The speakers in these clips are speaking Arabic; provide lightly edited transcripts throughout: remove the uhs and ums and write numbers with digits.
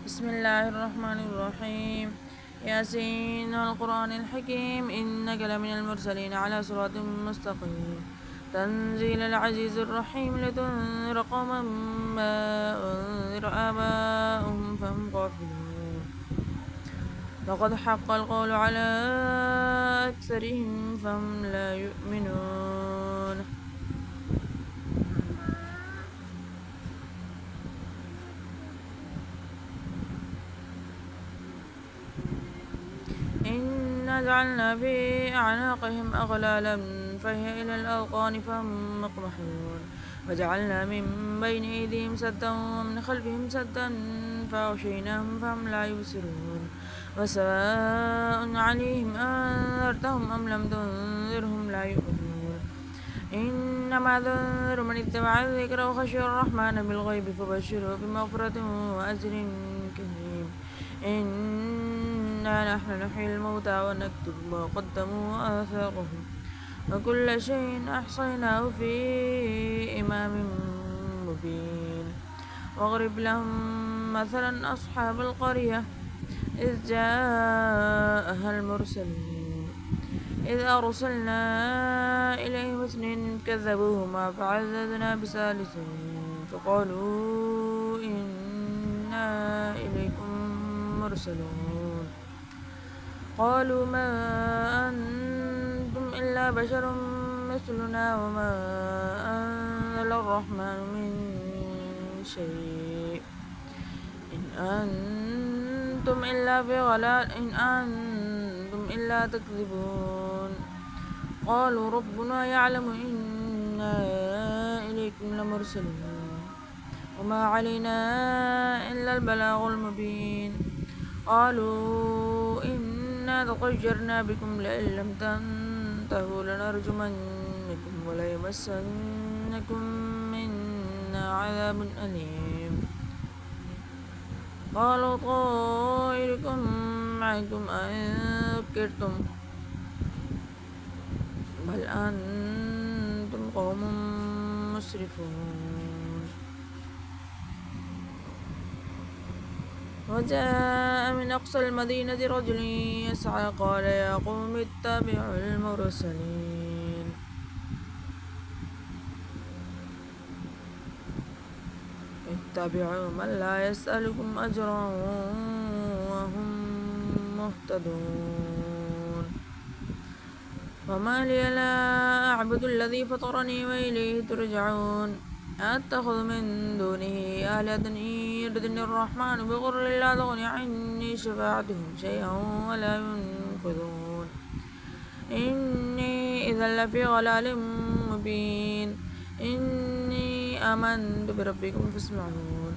بسم الله الرحمن الرحيم. ياسين والقرآن الحكيم إنك لمن المرسلين على صراط مستقيم. تنزيل العزيز الرحيم لتنذر قوما ما أنذر آباؤهم فهم غافلون. لقد حق القول على أكثرهم فهم لا يؤمنون. إنا جعلنا في أعناقهم أغلالا فهي إلى الأذقان فهم مقمحون. وجعلنا من بين أيديهم سدا ومن خلفهم سدا فأغشيناهم فهم لا يبصرون. وسواء عليهم أنذرتهم أم لم تنذرهم لا يؤمنون. إنما تنذر من اتبع الذكر وخشي الرحمن بالغيب فبشره بمغفرة وأجر كريم. إنا نحن نحيي الموتى ونكتب ما قدموا وآثارهم وكل شيء أحصيناه في إمام مبين. واضرب لهم مثلا أصحاب القرية إذ جاءها المرسلون إذ أرسلنا إليهم اثنين كذبوهما فعززنا بثالث فقالوا إنا إليكم مرسلون. قالوا ما أنتم إلا بشر مثلنا وما أنزل الرحمن من شيء إن أنتم إلا في ضلال إن أنتم إلا تكذبون. قالوا ربنا يعلم إنا إليكم لمرسلون وما علينا إلا البلاغ المبين. قالوا إنا تطيرنا بكم لئن لم تنتهوا لنرجمنكم وليمسنكم منا عذاب أليم. قالوا طائركم معكم أئن ذكرتم بل أنتم قوم مسرفون. وجاء من أقصى المدينة رجل يسعى قال يا قوم اتبعوا المرسلين اتبعوا من لا يسألكم أجرا وهم مهتدون. وما لي لا أعبد الذي فطرني وإليه ترجعون. أتخذ من دونه آلهة إن يردني الرحمن بضر لا تغن عني شفاعتهم شيئا ولا ينقذون. إني إذا لفي ضلال مبين. إني آمنت بربكم فاسمعون.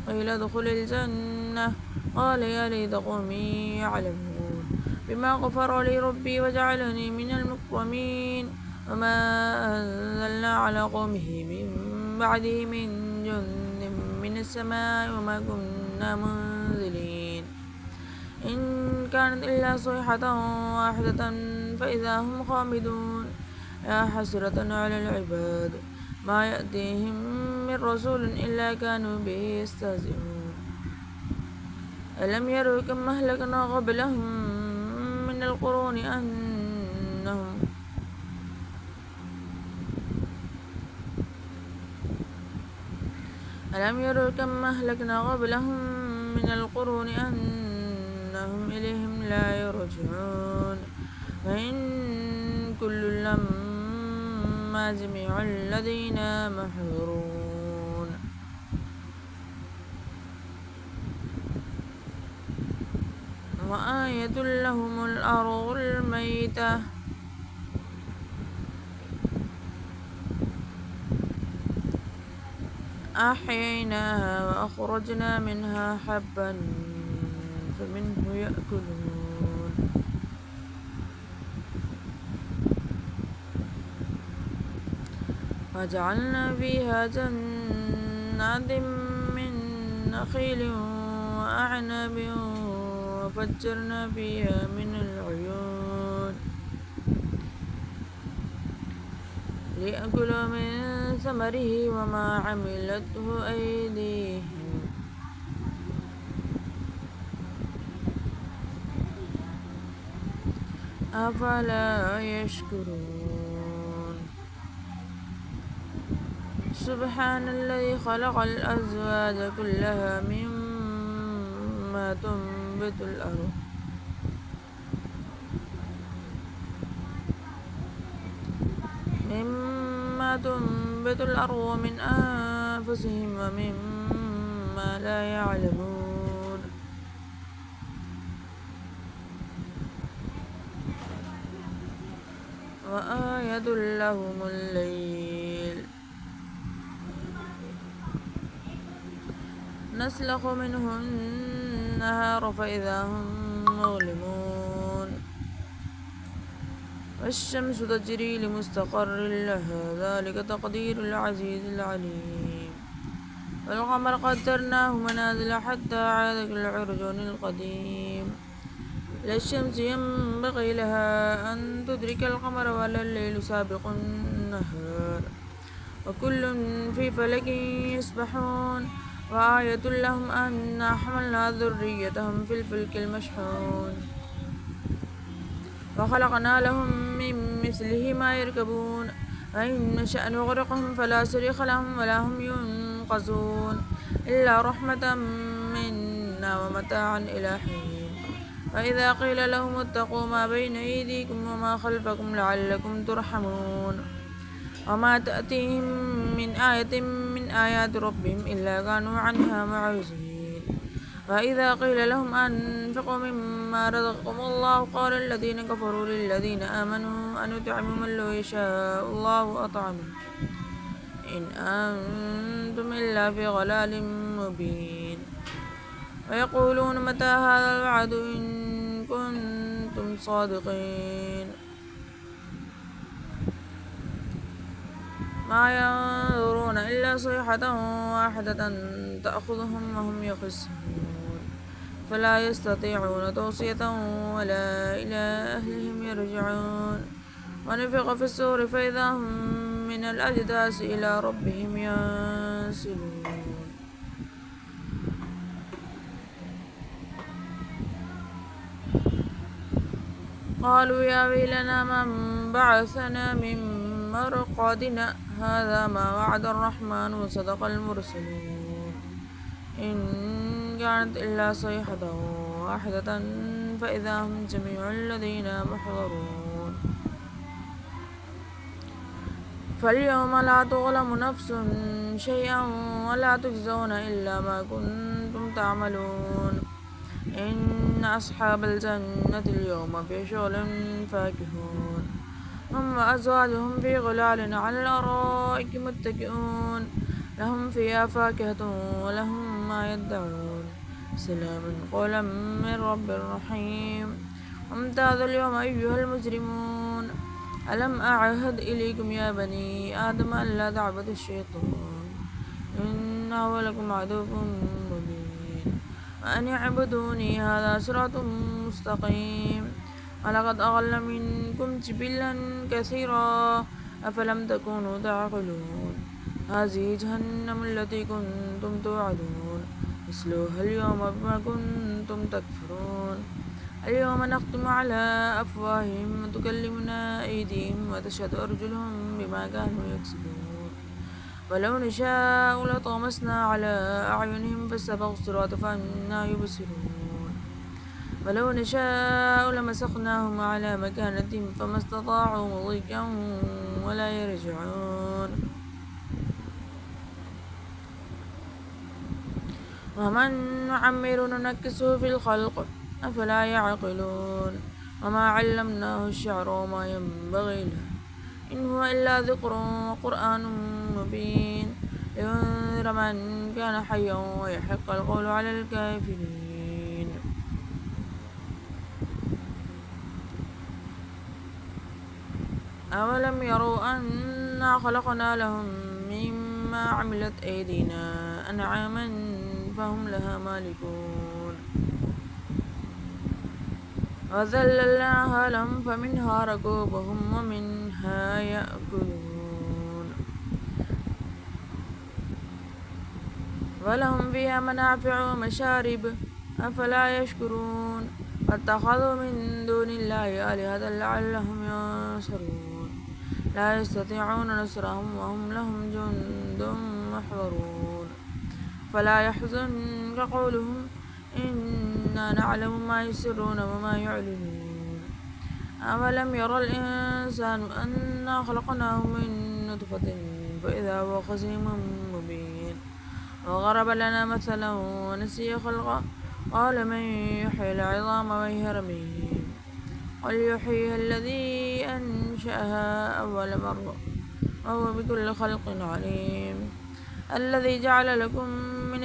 قيل ادخل الجنة قال يا ليت قومي يعلمون بما غفر لي ربي وجعلني من المكرمين. وما أنزلنا على قومه من بعده من جند من السماء وما كنا منزلين. إن كانت إلا صيحة واحدة فإذا هم خامدون. يا حسرة على العباد ما يأتيهم من رسول إلا كانوا به يستهزئون. ألم يروا كم أهلكنا قبلهم من القرون أنهم إليهم لا يرجعون. وإن كل لما جميع الذين محضرون. وآية لهم الأرض الميتة أحييناها وأخرجنا منها حبا فمنه يأكلون. وجعلنا فيها جنات من نخيل وأعناب وفجرنا فيها من العيون ليأكلوا من ثمره وما عملته أيديهم أفلا يشكرون. سبحان الذي خلق الأزواج كلها مما تنبت الأرض ومن أنفسهم ومما لا يعلمون. وآية لهم الليل نسلخ منه النهار فإذا هم مظلمون. والشمس تجري لمستقر لها ذلك تقدير العزيز العليم. والقمر قدرناه منازل حتى عاد كالعرجون القديم. لا الشمس ينبغي لها أن تدرك القمر ولا الليل سابق النهار وكل في فلك يسبحون. وآية لهم أنا حملنا ذريتهم في الفلك المشحون وخلقنا لهم من مثله ما يركبون وإن نشأ نغرقهم فلا صريخ لهم ولا هم ينقذون إلا رحمة منا ومتاعا إلى حين. وإذا قيل لهم اتقوا ما بين أيديكم وما خلفكم لعلكم ترحمون. وما تأتيهم من آية من آيات ربهم إلا كانوا عنها معرضين. وإذا قيل لهم أنفقوا مما رزقكم الله قال الذين كفروا للذين آمنوا أنطعم من لو يشاء الله أطعمه إن أنتم إلا في ضلال مبين. ويقولون متى هذا الوعد إن كنتم صادقين. ما ينظرون إلا صيحة واحدة تأخذهم وهم يخصمون فلا يستطيعون توصية ولا إلى أهلهم يرجعون. ونفخ في الصور فإذا هم من الأجداث إلى ربهم ينسلون. قالوا يا ويلنا من بعثنا من مرقدنا هذا ما وعد الرحمن وصدق المرسلون إن كانت إلا صيحة واحدة فإذا هم جميع الذين محضرون. فاليوم لا تظلم نفس شيئا ولا تجزون إلا ما كنتم تعملون. إن أصحاب الجنة اليوم في شغل فاكهون هم وأزواجهم في غلال على الأرائك متكئون لهم فيها فاكهة ولهم ما يدعون سلام قولا من رب رحيم. وامتازوا اليوم أيها المجرمون ألم أعهد إليكم يا بني آدم ألا تعبدوا الشيطان إنه لكم عدو مبين وأن اعبدوني هذا صراط مستقيم. ولقد أضل منكم جبلا كثيرا أفلم تكونوا تعقلون. هذه جهنم التي كنتم توعدون اصلوها اليوم بما كنتم تكفرون. اليوم نختم على أفواههم وتكلمنا أيديهم وتشهد أرجلهم بما كانوا يكسبون. ولو نشاء لطمسنا على أعينهم فاستبقوا الصراط فأنى يبصرون. ولو نشاء لمسخناهم على مكانتهم فما استطاعوا مضيا ولا يرجعون. ومن نعمر ننكسه في الخلق أفلا يعقلون. وما علمناه الشعر وما ينبغي له إن هو إلا ذكر وقرآن مبين لينذر من كان حيا ويحق القول على الكافرين. أولم يروا أنا خلقنا لهم مما عملت أيدينا أنعاما فهم لها مالكون وذللناها لهم فمنها ركوبهم ومنها يأكلون ولهم فيها منافع ومشارب أفلا يشكرون. فاتخذوا من دون الله آلهة لعلهم ينصرون لا يستطيعون نصرهم وهم لهم جند محضرون فلا يحزنك قولهم إنا نعلم ما يسرون وما يعلنون أولم يرى الإنسان أنا خلقناه من نطفة فإذا هو خصيم مبين وضرب لنا مثلا ونسي خلقه قال من يحيي العظام وهي رميم قل يحييها الذي أنشأها أول مرة وهو بكل خلق عليم الذي جعل لكم من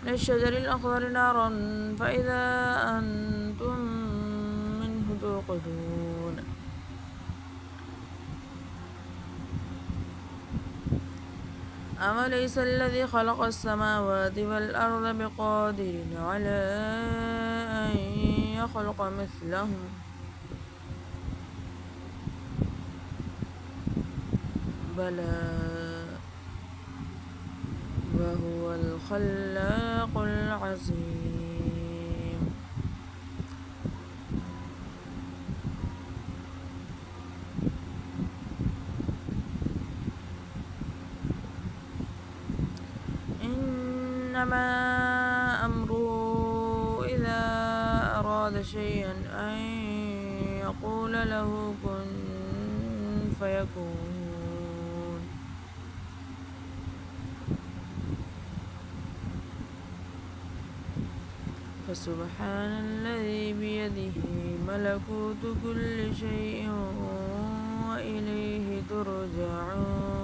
الشجر الأخضر نارا فإذا أنتم منه توقدون أوليس الذي خلق السماوات والأرض بقادر على أن يخلق مثلهم بلى وهو الخلاق العظيم إنما أمره إذا أراد شيئا أن يقول له كن فيكون فسبحان الذي بيده ملكوت كل شيء وإليه ترجعون